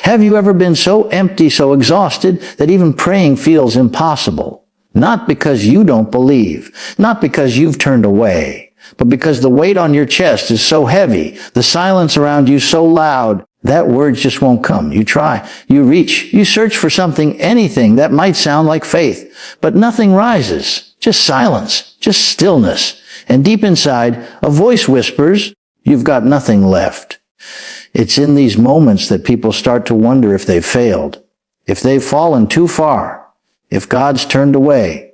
Have you ever been so empty, so exhausted, that even praying feels impossible? Not because you don't believe, not because you've turned away, but because the weight on your chest is so heavy, the silence around you so loud, that words just won't come. You try, you reach, you search for something, anything that might sound like faith, but nothing rises. Just silence, just stillness. And deep inside, a voice whispers, you've got nothing left. It's in these moments that people start to wonder if they've failed, if they've fallen too far, if God's turned away.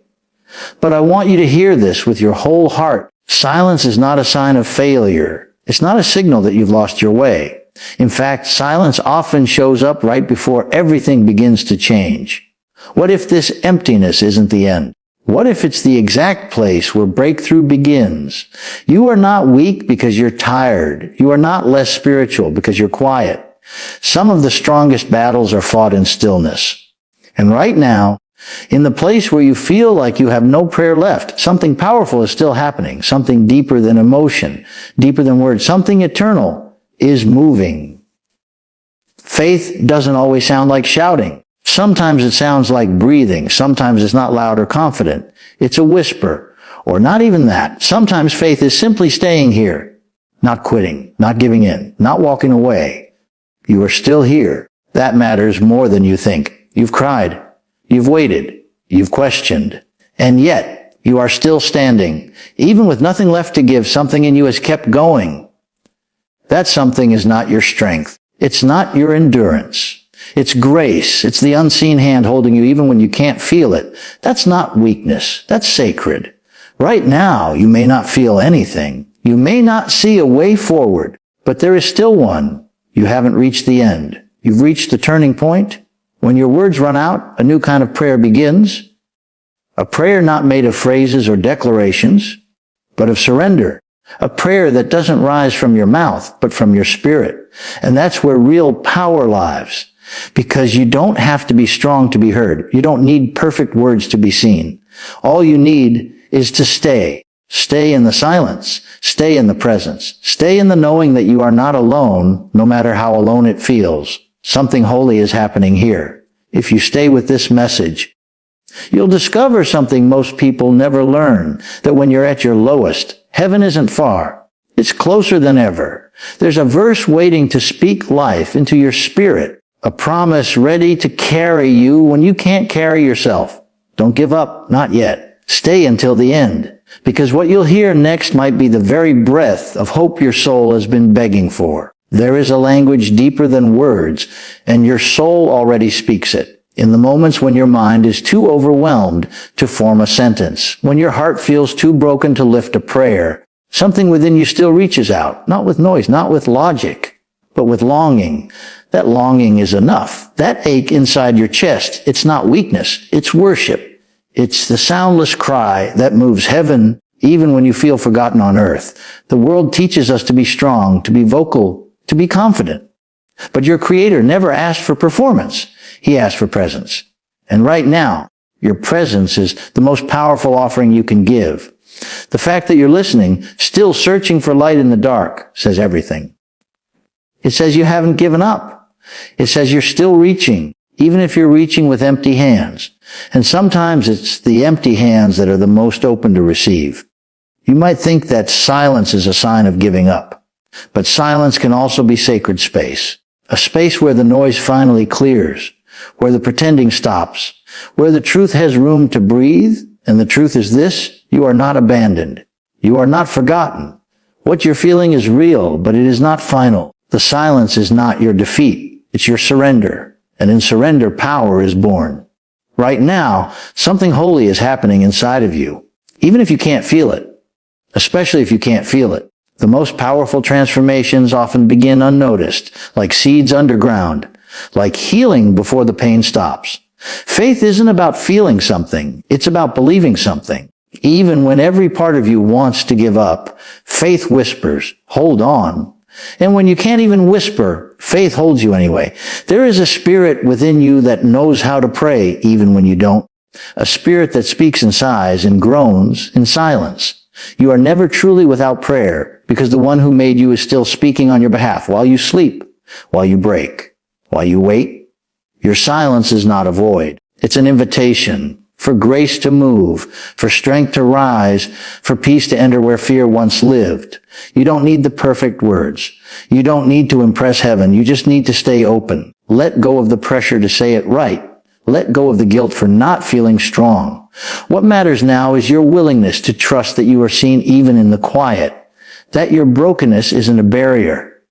But I want you to hear this with your whole heart. Silence is not a sign of failure. It's not a signal that you've lost your way. In fact, silence often shows up right before everything begins to change. What if this emptiness isn't the end? What if it's the exact place where breakthrough begins? You are not weak because you're tired. You are not less spiritual because you're quiet. Some of the strongest battles are fought in stillness. And right now, in the place where you feel like you have no prayer left, something powerful is still happening, something deeper than emotion, deeper than words, something eternal is moving. Faith doesn't always sound like shouting. Sometimes it sounds like breathing. Sometimes it's not loud or confident. It's a whisper, or not even that. Sometimes faith is simply staying here, not quitting, not giving in, not walking away. You are still here. That matters more than you think. You've cried. You've waited. You've questioned. And yet, you are still standing. Even with nothing left to give, something in you has kept going. That something is not your strength. It's not your endurance. It's grace. It's the unseen hand holding you even when you can't feel it. That's not weakness. That's sacred. Right now, you may not feel anything. You may not see a way forward, but there is still one. You haven't reached the end. You've reached the turning point. When your words run out, a new kind of prayer begins. A prayer not made of phrases or declarations, but of surrender. A prayer that doesn't rise from your mouth, but from your spirit. And that's where real power lies. Because you don't have to be strong to be heard. You don't need perfect words to be seen. All you need is to stay. Stay in the silence. Stay in the presence. Stay in the knowing that you are not alone, no matter how alone it feels. Something holy is happening here. If you stay with this message, you'll discover something most people never learn, that when you're at your lowest, heaven isn't far. It's closer than ever. There's a verse waiting to speak life into your spirit, a promise ready to carry you when you can't carry yourself. Don't give up, not yet. Stay until the end, because what you'll hear next might be the very breath of hope your soul has been begging for. There is a language deeper than words, and your soul already speaks it. In the moments when your mind is too overwhelmed to form a sentence, when your heart feels too broken to lift a prayer, something within you still reaches out, not with noise, not with logic, but with longing. That longing is enough. That ache inside your chest, it's not weakness, it's worship. It's the soundless cry that moves heaven even when you feel forgotten on earth. The world teaches us to be strong, to be vocal, to be confident. But your Creator never asked for performance. He asked for presence. And right now, your presence is the most powerful offering you can give. The fact that you're listening, still searching for light in the dark, says everything. It says you haven't given up. It says you're still reaching, even if you're reaching with empty hands. And sometimes it's the empty hands that are the most open to receive. You might think that silence is a sign of giving up. But silence can also be sacred space. A space where the noise finally clears, where the pretending stops, where the truth has room to breathe. And the truth is this: you are not abandoned. You are not forgotten. What you're feeling is real, but it is not final. The silence is not your defeat. It's your surrender. And in surrender, power is born. Right now, something holy is happening inside of you, even if you can't feel it, especially if you can't feel it. The most powerful transformations often begin unnoticed, like seeds underground, like healing before the pain stops. Faith isn't about feeling something. It's about believing something. Even when every part of you wants to give up, faith whispers, hold on. And when you can't even whisper, faith holds you anyway. There is a spirit within you that knows how to pray even when you don't. A spirit that speaks in sighs and groans in silence. You are never truly without prayer because the one who made you is still speaking on your behalf while you sleep, while you break, While you wait, your silence is not a void. It's an invitation for grace to move, for strength to rise, for peace to enter where fear once lived. You don't need the perfect words. You don't need to impress heaven. You just need to stay open. Let go of the pressure to say it right. Let go of the guilt for not feeling strong. What matters now is your willingness to trust that you are seen even in the quiet, that your brokenness isn't a barrier.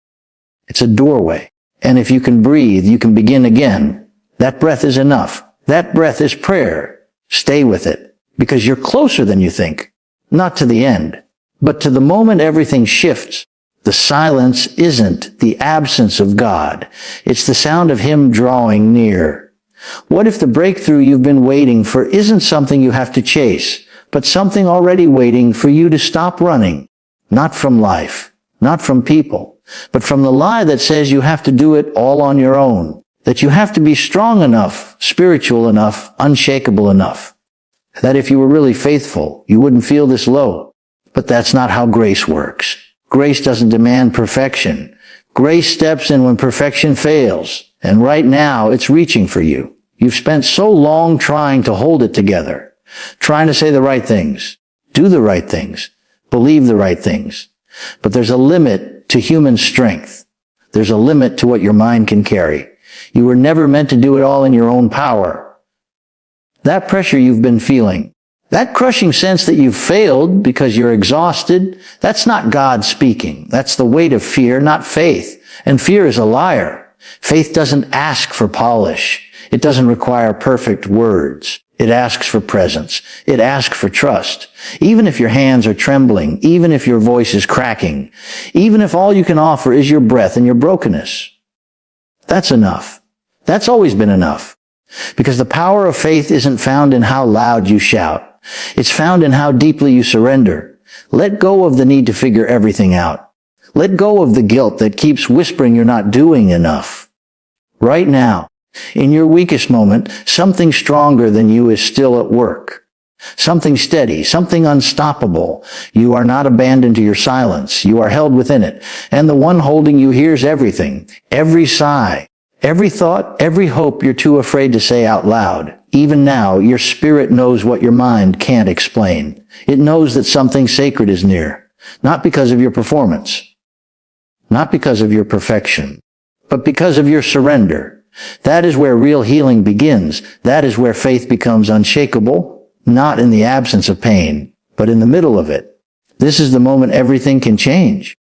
It's a doorway. And if you can breathe, you can begin again. That breath is enough. That breath is prayer. Stay with it, because you're closer than you think. Not to the end, but to the moment everything shifts. The silence isn't the absence of God. It's the sound of Him drawing near. What if the breakthrough you've been waiting for isn't something you have to chase, but something already waiting for you to stop running? Not from life, not from people, but from the lie that says you have to do it all on your own, that you have to be strong enough, spiritual enough, unshakable enough, that if you were really faithful, you wouldn't feel this low. But that's not how grace works. Grace doesn't demand perfection. Grace steps in when perfection fails. And right now, it's reaching for you. You've spent so long trying to hold it together, trying to say the right things, do the right things, believe the right things. But there's a limit to human strength. There's a limit to what your mind can carry. You were never meant to do it all in your own power. That pressure you've been feeling, that crushing sense that you've failed because you're exhausted, that's not God speaking. That's the weight of fear, not faith. And fear is a liar. Faith doesn't ask for polish. It doesn't require perfect words. It asks for presence. It asks for trust. Even if your hands are trembling, even if your voice is cracking, even if all you can offer is your breath and your brokenness. That's enough. That's always been enough. Because the power of faith isn't found in how loud you shout. It's found in how deeply you surrender. Let go of the need to figure everything out. Let go of the guilt that keeps whispering you're not doing enough. Right now, in your weakest moment, something stronger than you is still at work. Something steady, something unstoppable. You are not abandoned to your silence. You are held within it. And the one holding you hears everything, every sigh, every thought, every hope you're too afraid to say out loud. Even now, your spirit knows what your mind can't explain. It knows that something sacred is near, not because of your performance, not because of your perfection, but because of your surrender. That is where real healing begins. That is where faith becomes unshakable, not in the absence of pain, but in the middle of it. This is the moment everything can change.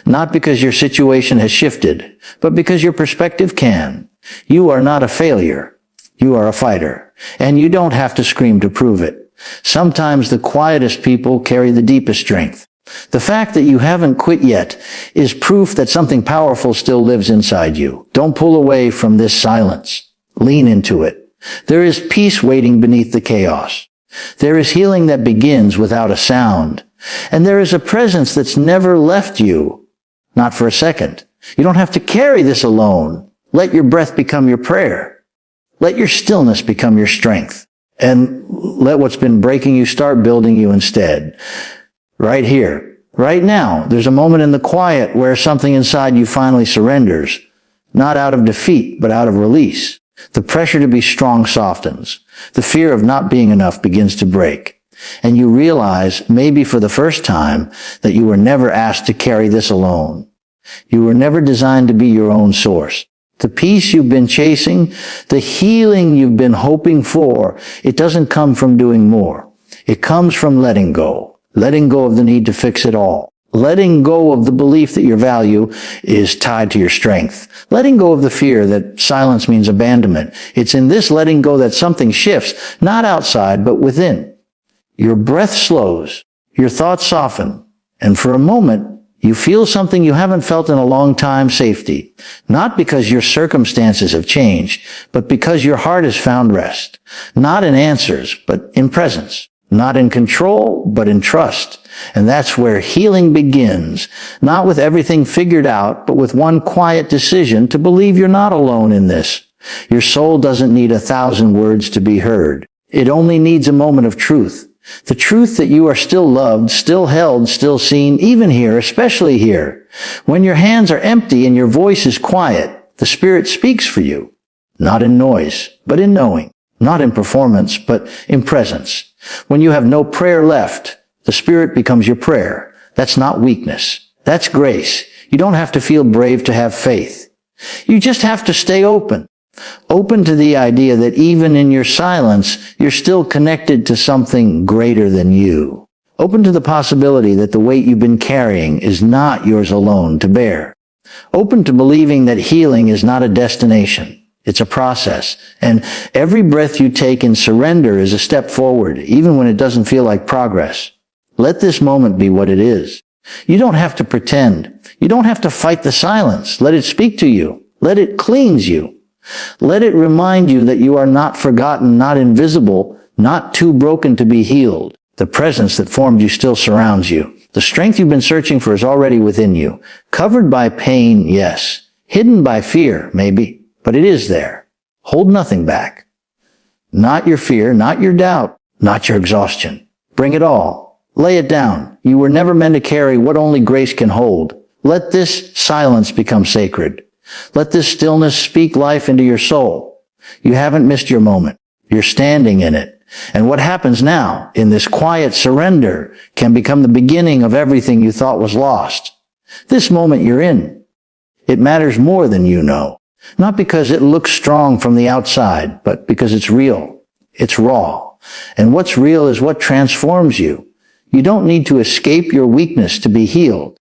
Not because your situation has shifted, but because your perspective can. You are not a failure. You are a fighter. And you don't have to scream to prove it. Sometimes the quietest people carry the deepest strength. The fact that you haven't quit yet is proof that something powerful still lives inside you. Don't pull away from this silence. Lean into it. There is peace waiting beneath the chaos. There is healing that begins without a sound. And there is a presence that's never left you, not for a second. You don't have to carry this alone. Let your breath become your prayer. Let your stillness become your strength. And let what's been breaking you start building you instead. Right here, right now, there's a moment in the quiet where something inside you finally surrenders, not out of defeat, but out of release. The pressure to be strong softens. The fear of not being enough begins to break. And you realize, maybe for the first time, that you were never asked to carry this alone. You were never designed to be your own source. The peace you've been chasing, the healing you've been hoping for, it doesn't come from doing more. It comes from letting go. Letting go of the need to fix it all. Letting go of the belief that your value is tied to your strength. Letting go of the fear that silence means abandonment. It's in this letting go that something shifts, not outside, but within. Your breath slows, your thoughts soften, and for a moment, you feel something you haven't felt in a long time, safety. Not because your circumstances have changed, but because your heart has found rest. Not in answers, but in presence. Not in control, but in trust. And that's where healing begins. Not with everything figured out, but with one quiet decision to believe you're not alone in this. Your soul doesn't need 1,000 words to be heard. It only needs a moment of truth. The truth that you are still loved, still held, still seen, even here, especially here. When your hands are empty and your voice is quiet, The Spirit speaks for you, not in noise, but in knowing, not in performance, but in presence. When you have no prayer left, the Spirit becomes your prayer. That's not weakness. That's grace. You don't have to feel brave to have faith. You just have to stay open. Open to the idea that even in your silence, you're still connected to something greater than you. Open to the possibility that the weight you've been carrying is not yours alone to bear. Open to believing that healing is not a destination. It's a process. And every breath you take in surrender is a step forward, even when it doesn't feel like progress. Let this moment be what it is. You don't have to pretend. You don't have to fight the silence. Let it speak to you. Let it cleanse you. Let it remind you that you are not forgotten, not invisible, not too broken to be healed. The presence that formed you still surrounds you. The strength you've been searching for is already within you. Covered by pain, yes. Hidden by fear, maybe. But it is there. Hold nothing back. Not your fear, not your doubt, not your exhaustion. Bring it all. Lay it down. You were never meant to carry what only grace can hold. Let this silence become sacred. Let this stillness speak life into your soul. You haven't missed your moment. You're standing in it. And what happens now, in this quiet surrender, can become the beginning of everything you thought was lost. This moment you're in, it matters more than you know. Not because it looks strong from the outside, but because it's real. It's raw. And what's real is what transforms you. You don't need to escape your weakness to be healed.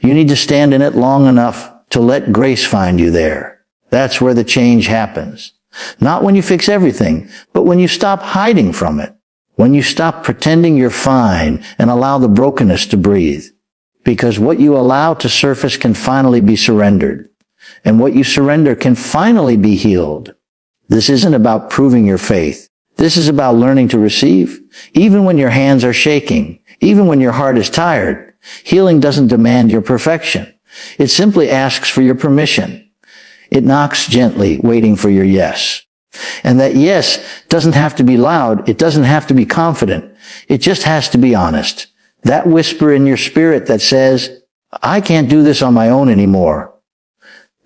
You need to stand in it long enough to let grace find you there. That's where the change happens. Not when you fix everything, but when you stop hiding from it. When you stop pretending you're fine and allow the brokenness to breathe. Because what you allow to surface can finally be surrendered. And what you surrender can finally be healed. This isn't about proving your faith. This is about learning to receive. Even when your hands are shaking, even when your heart is tired, healing doesn't demand your perfection. It simply asks for your permission. It knocks gently, waiting for your yes. And that yes doesn't have to be loud. It doesn't have to be confident. It just has to be honest. That whisper in your spirit that says, I can't do this on my own anymore.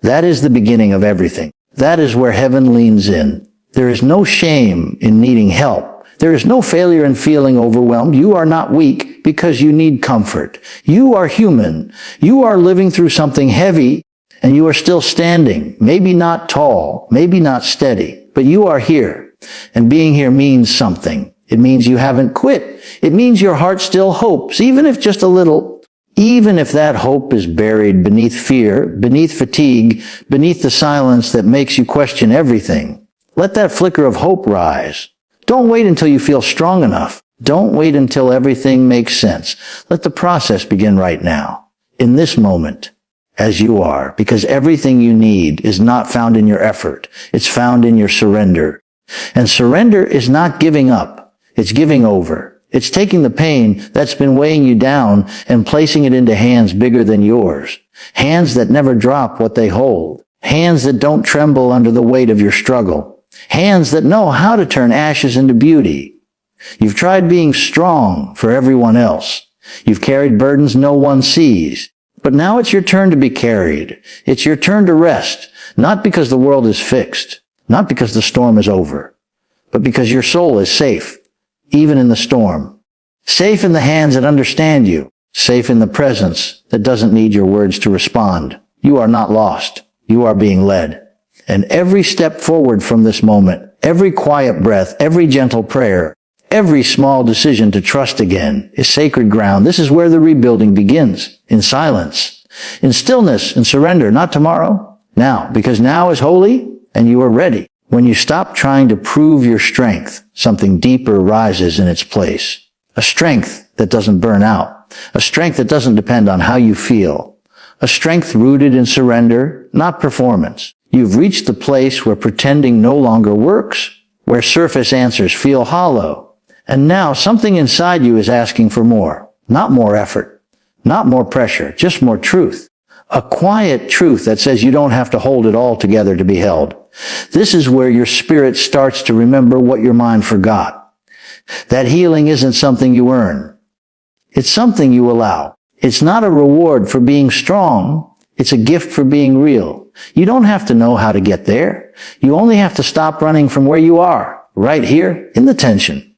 That is the beginning of everything. That is where heaven leans in. There is no shame in needing help. There is no failure in feeling overwhelmed. You are not weak because you need comfort. You are human. You are living through something heavy, and you are still standing. Maybe not tall, maybe not steady, but you are here. And being here means something. It means you haven't quit. It means your heart still hopes, even if just a little. Even if that hope is buried beneath fear, beneath fatigue, beneath the silence that makes you question everything. Let that flicker of hope rise. Don't wait until you feel strong enough. Don't wait until everything makes sense. Let the process begin right now, in this moment, as you are, because everything you need is not found in your effort. It's found in your surrender. And surrender is not giving up. It's giving over. It's taking the pain that's been weighing you down and placing it into hands bigger than yours. Hands that never drop what they hold. Hands that don't tremble under the weight of your struggle. Hands that know how to turn ashes into beauty. You've tried being strong for everyone else. You've carried burdens no one sees. But now it's your turn to be carried. It's your turn to rest, not because the world is fixed, not because the storm is over, but because your soul is safe, even in the storm. Safe in the hands that understand you, safe in the presence that doesn't need your words to respond. You are not lost. You are being led. And every step forward from this moment, every quiet breath, every gentle prayer, every small decision to trust again is sacred ground. This is where the rebuilding begins, in silence, in stillness and surrender, not tomorrow, now, because now is holy and you are ready. When you stop trying to prove your strength, something deeper rises in its place. A strength that doesn't burn out. A strength that doesn't depend on how you feel. A strength rooted in surrender, not performance. You've reached the place where pretending no longer works, where surface answers feel hollow. And now something inside you is asking for more. Not more effort. Not more pressure. Just more truth. A quiet truth that says you don't have to hold it all together to be held. This is where your spirit starts to remember what your mind forgot. That healing isn't something you earn. It's something you allow. It's not a reward for being strong. It's a gift for being real. You don't have to know how to get there. You only have to stop running from where you are, right here, in the tension,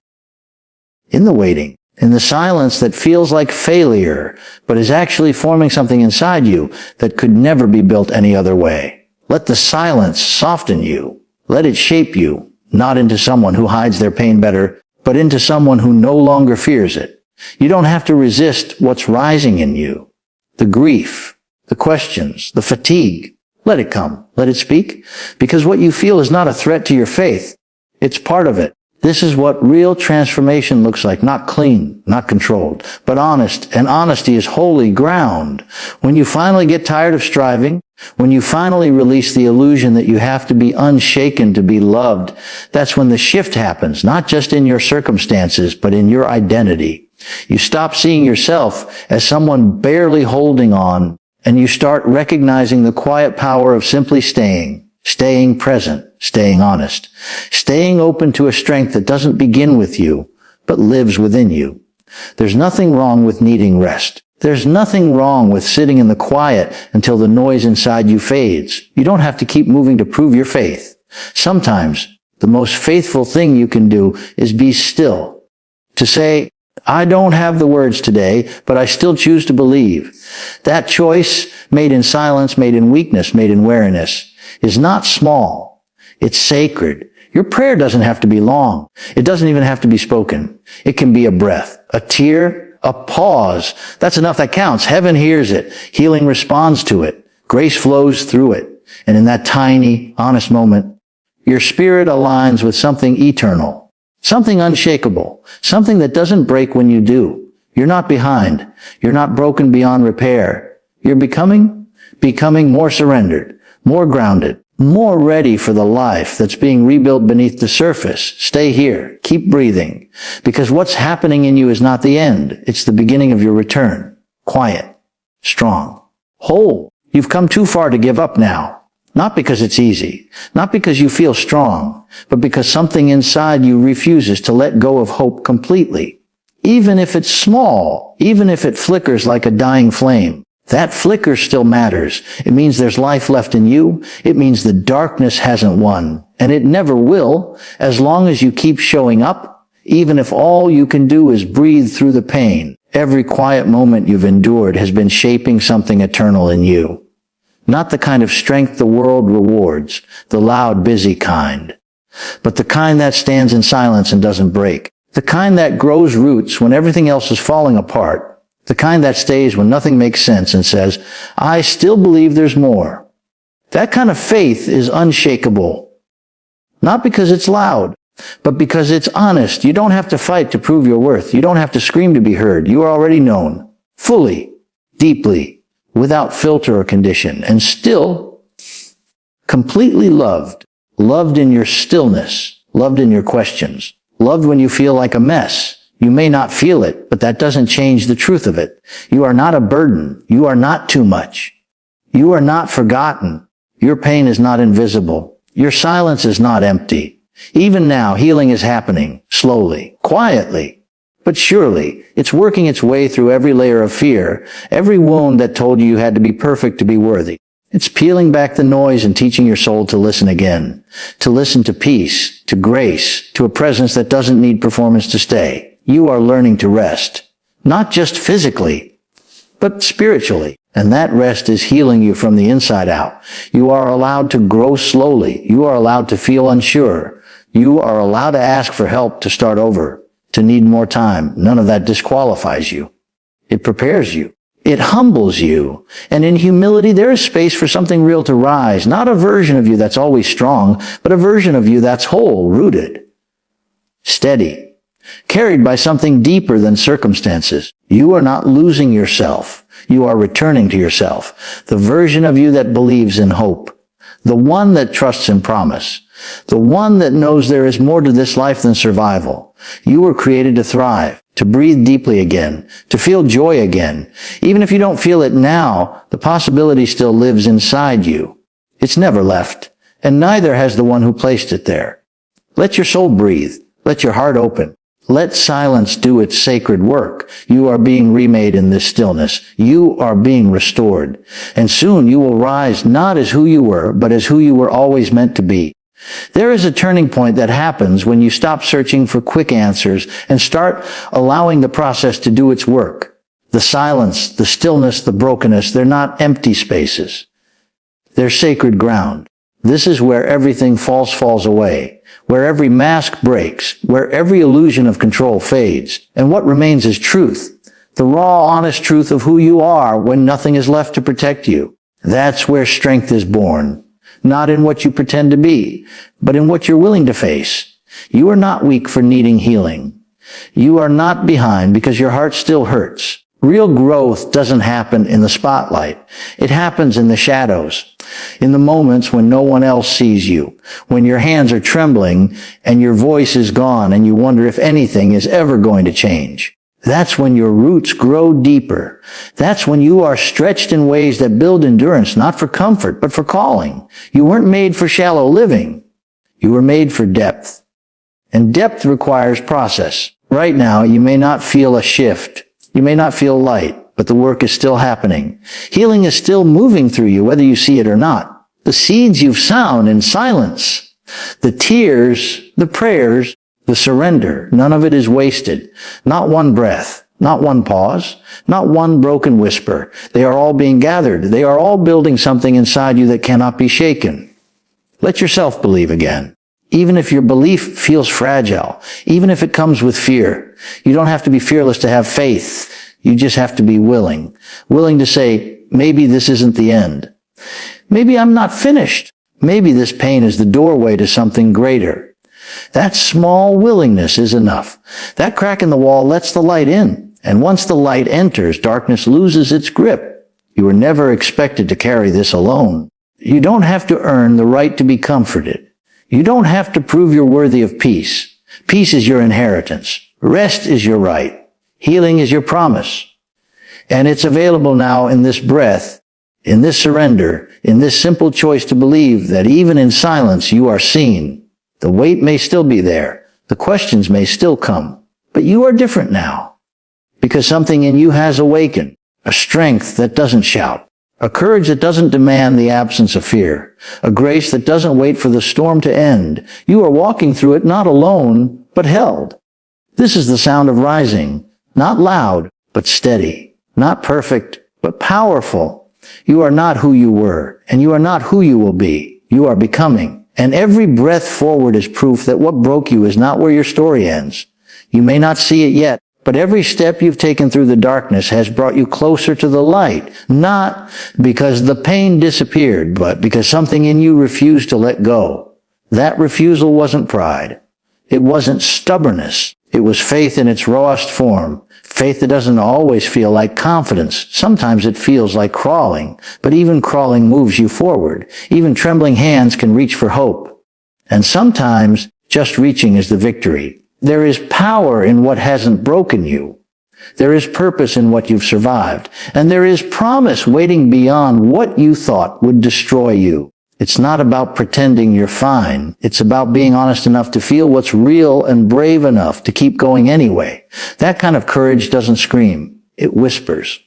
in the waiting, in the silence that feels like failure, but is actually forming something inside you that could never be built any other way. Let the silence soften you. Let it shape you, not into someone who hides their pain better, but into someone who no longer fears it. You don't have to resist what's rising in you. The grief, the questions, the fatigue. Let it come. Let it speak. Because what you feel is not a threat to your faith. It's part of it. This is what real transformation looks like. Not clean, not controlled, but honest. And honesty is holy ground. When you finally get tired of striving, when you finally release the illusion that you have to be unshaken to be loved, that's when the shift happens, not just in your circumstances, but in your identity. You stop seeing yourself as someone barely holding on, and you start recognizing the quiet power of simply staying present, staying honest, staying open to a strength that doesn't begin with you, but lives within you. There's nothing wrong with needing rest. There's nothing wrong with sitting in the quiet until the noise inside you fades. You don't have to keep moving to prove your faith. Sometimes the most faithful thing you can do is be still. To say, I don't have the words today, but I still choose to believe. That choice, made in silence, made in weakness, made in wariness, is not small. It's sacred. Your prayer doesn't have to be long. It doesn't even have to be spoken. It can be a breath, a tear, a pause. That's enough. That counts. Heaven hears it. Healing responds to it. Grace flows through it. And in that tiny, honest moment, your spirit aligns with something eternal, something unshakable, something that doesn't break when you do. You're not behind. You're not broken beyond repair. You're becoming more surrendered, more grounded, more ready for the life that's being rebuilt beneath the surface. Stay here. Keep breathing. Because what's happening in you is not the end. It's the beginning of your return. Quiet, strong, whole. You've come too far to give up now. Not because it's easy. Not because you feel strong. But because something inside you refuses to let go of hope completely. Even if it's small. Even if it flickers like a dying flame. That flicker still matters. It means there's life left in you. It means the darkness hasn't won. And it never will, as long as you keep showing up, even if all you can do is breathe through the pain. Every quiet moment you've endured has been shaping something eternal in you. Not the kind of strength the world rewards, the loud, busy kind, but the kind that stands in silence and doesn't break. The kind that grows roots when everything else is falling apart. The kind that stays when nothing makes sense and says, I still believe there's more. That kind of faith is unshakable. Not because it's loud, but because it's honest. You don't have to fight to prove your worth. You don't have to scream to be heard. You are already known, fully, deeply, without filter or condition, and still completely loved. Loved in your stillness, loved in your questions, loved when you feel like a mess. You may not feel it, but that doesn't change the truth of it. You are not a burden. You are not too much. You are not forgotten. Your pain is not invisible. Your silence is not empty. Even now, healing is happening, slowly, quietly, but surely. It's working its way through every layer of fear, every wound that told you had to be perfect to be worthy. It's peeling back the noise and teaching your soul to listen again, to listen to peace, to grace, to a presence that doesn't need performance to stay. You are learning to rest, not just physically, but spiritually. And that rest is healing you from the inside out. You are allowed to grow slowly. You are allowed to feel unsure. You are allowed to ask for help to start over, to need more time. None of that disqualifies you. It prepares you. It humbles you. And in humility, there is space for something real to rise. Not a version of you that's always strong, but a version of you that's whole, rooted, steady, carried by something deeper than circumstances. You are not losing yourself. You are returning to yourself. The version of you that believes in hope. The one that trusts in promise. The one that knows there is more to this life than survival. You were created to thrive, to breathe deeply again, to feel joy again. Even if you don't feel it now, the possibility still lives inside you. It's never left, and neither has the one who placed it there. Let your soul breathe. Let your heart open. Let silence do its sacred work. You are being remade in this stillness. You are being restored. And soon you will rise not as who you were, but as who you were always meant to be. There is a turning point that happens when you stop searching for quick answers and start allowing the process to do its work. The silence, the stillness, the brokenness, they're not empty spaces. They're sacred ground. This is where everything falls away, where every mask breaks, where every illusion of control fades, and what remains is truth, the raw, honest truth of who you are when nothing is left to protect you. That's where strength is born, not in what you pretend to be, but in what you're willing to face. You are not weak for needing healing. You are not behind because your heart still hurts. Real growth doesn't happen in the spotlight. It happens in the shadows, in the moments when no one else sees you, when your hands are trembling and your voice is gone and you wonder if anything is ever going to change. That's when your roots grow deeper. That's when you are stretched in ways that build endurance, not for comfort, but for calling. You weren't made for shallow living. You were made for depth. And depth requires process. Right now, you may not feel a shift. You may not feel light, but the work is still happening. Healing is still moving through you, whether you see it or not. The seeds you've sown in silence, the tears, the prayers, the surrender, none of it is wasted. Not one breath, not one pause, not one broken whisper. They are all being gathered. They are all building something inside you that cannot be shaken. Let yourself believe again. Even if your belief feels fragile, even if it comes with fear, you don't have to be fearless to have faith. You just have to be willing. Willing to say, maybe this isn't the end. Maybe I'm not finished. Maybe this pain is the doorway to something greater. That small willingness is enough. That crack in the wall lets the light in. And once the light enters, darkness loses its grip. You were never expected to carry this alone. You don't have to earn the right to be comforted. You don't have to prove you're worthy of peace. Peace is your inheritance. Rest is your right. Healing is your promise. And it's available now in this breath, in this surrender, in this simple choice to believe that even in silence you are seen. The weight may still be there. The questions may still come. But you are different now. Because something in you has awakened. A strength that doesn't shout. A courage that doesn't demand the absence of fear. A grace that doesn't wait for the storm to end. You are walking through it not alone, but held. This is the sound of rising. Not loud, but steady. Not perfect, but powerful. You are not who you were, and you are not who you will be. You are becoming. And every breath forward is proof that what broke you is not where your story ends. You may not see it yet, but every step you've taken through the darkness has brought you closer to the light, not because the pain disappeared, but because something in you refused to let go. That refusal wasn't pride. It wasn't stubbornness. It was faith in its rawest form. Faith that doesn't always feel like confidence. Sometimes it feels like crawling, but even crawling moves you forward. Even trembling hands can reach for hope. And sometimes just reaching is the victory. There is power in what hasn't broken you. There is purpose in what you've survived. And there is promise waiting beyond what you thought would destroy you. It's not about pretending you're fine. It's about being honest enough to feel what's real and brave enough to keep going anyway. That kind of courage doesn't scream. It whispers.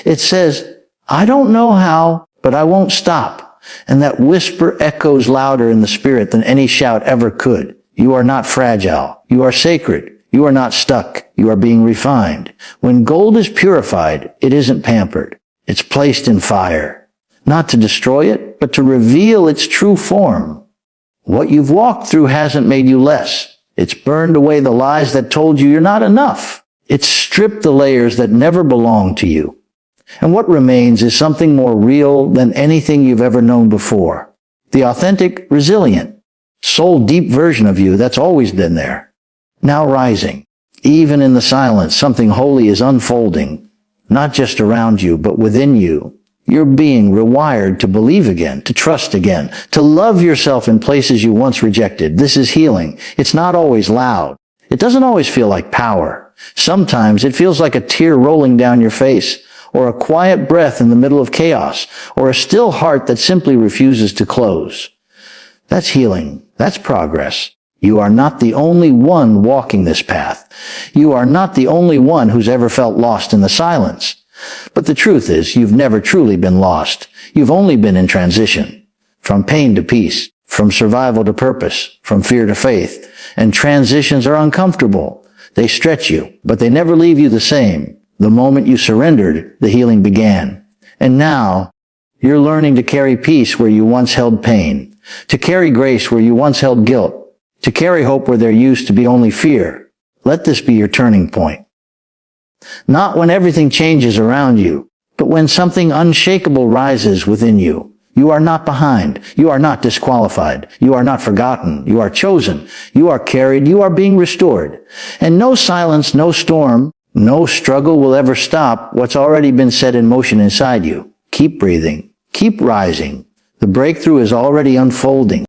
It says, I don't know how, but I won't stop. And that whisper echoes louder in the spirit than any shout ever could. You are not fragile. You are sacred. You are not stuck. You are being refined. When gold is purified, it isn't pampered. It's placed in fire. Not to destroy it, but to reveal its true form. What you've walked through hasn't made you less. It's burned away the lies that told you you're not enough. It's stripped the layers that never belonged to you. And what remains is something more real than anything you've ever known before. The authentic, resilient, soul-deep version of you that's always been there. Now rising. Even in the silence, something holy is unfolding. Not just around you, but within you. You're being rewired to believe again, to trust again, to love yourself in places you once rejected. This is healing. It's not always loud. It doesn't always feel like power. Sometimes it feels like a tear rolling down your face, or a quiet breath in the middle of chaos, or a still heart that simply refuses to close. That's healing. That's progress. You are not the only one walking this path. You are not the only one who's ever felt lost in the silence. But the truth is, you've never truly been lost. You've only been in transition. From pain to peace, from survival to purpose, from fear to faith. And transitions are uncomfortable. They stretch you, but they never leave you the same. The moment you surrendered, the healing began. And now, you're learning to carry peace where you once held pain, to carry grace where you once held guilt, to carry hope where there used to be only fear. Let this be your turning point. Not when everything changes around you, but when something unshakable rises within you. You are not behind. You are not disqualified. You are not forgotten. You are chosen. You are carried. You are being restored. And no silence, no storm, no struggle will ever stop what's already been set in motion inside you. Keep breathing. Keep rising. The breakthrough is already unfolding.